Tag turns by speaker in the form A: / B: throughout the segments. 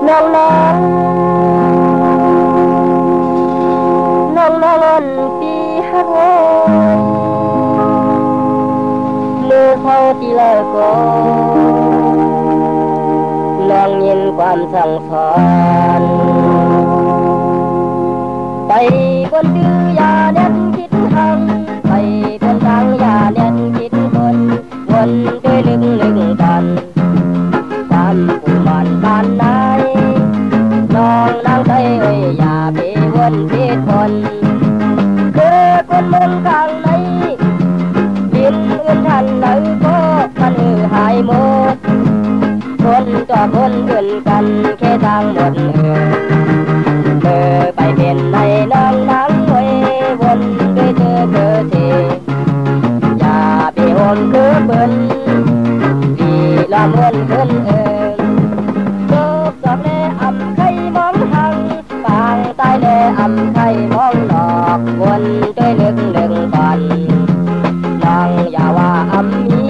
A: น้องน้องน้องน้องปีฮักโง่มือเขาที่ละก็น้องยินความสั่งสอนไปคนดื้อยาเด็ดคิดทำไปคนทางยาเด็ดคิดวนด้วยลึกกันความผู้มันบ้านไหนน้องนางใจเอ้ยอย่าไปวนผิดคนคือคนเมืองกลางไหนดินอื่นทันไหนก็มันหายหมดคนต่อคนอื่นกันแค่ทางหมดไปเป็นในน้องนางเอ้ยวนด้วยเธอทีอย่าไปหอมคือเบิ่นวีละมวนขึ้นจบดอกแลอำไข่มองทางกลางใต้แลอำไข่มองนอกวนด้วยลึกก่อนน้องอย่าว่าอำมี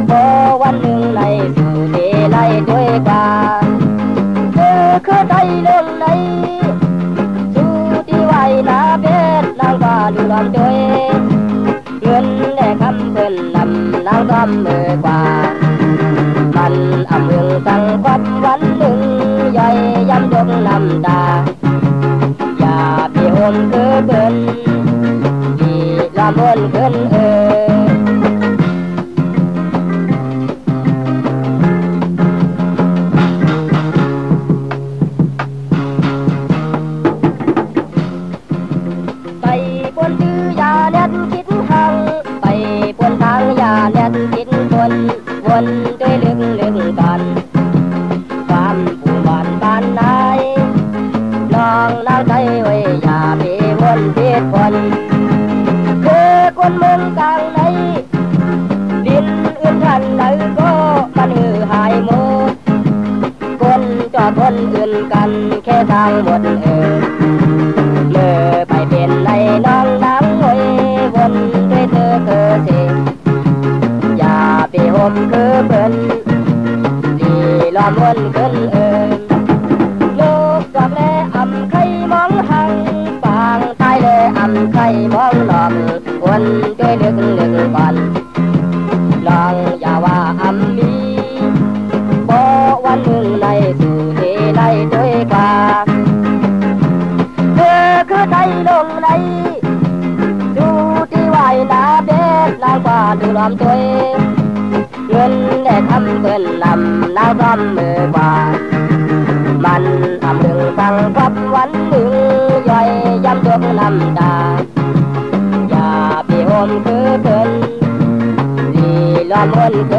A: พอวันหนึ่งในสู่ดีไล่ด้วยกาคือได้เรื่องไหนสู่ที่ไหวนาเบ็ดนางว่าดูลำด้วยเงินและคำเพิ่นนำนางทำมือกว่ามันอำเมืองตั้งความวันหนึ่งใหญ่ย้ำยกน้ำตาอย่าพี่โฮมคือเบิ่นพี่ละมวนขึ้นไปปนดื้อยาเด็ดคิดทางไปปนทางยาเด็ดคิดวนด้วยลึกกันความผู้บ้านไหนน้องนางใจไว้อย่าไปวนผิดคนคือคนเมืองกลางไหนดินอื่นทันไหนก็มันหายหมดคนจอคนอื่นกันแค่ทางหมดไปเป็นในน้องนางไว้วนด้วยเธอสิอย่าไปหอมคือเบิ่นดีละมวนขึ้นลูกดอกแลอำไข่มองหังปางใต้แลอำไข่มองนอกวนด้วยลึกก่อนน้องอย่าว่าอำมีบ่วันหนึ่งในสู่ที่ได้ด้วยกว่าคือได้ลงในดูที่ไหวนาเบ็ดนางกว่าดูลำตัวเงินได้ทำเกินนำนางทำมือกว่ามันทำหนึ่งตั้งกับวันหนึ่งย่อยย้ำยกน้ำตาอย่าไปโฮมคือเกินดีละมวนเกิ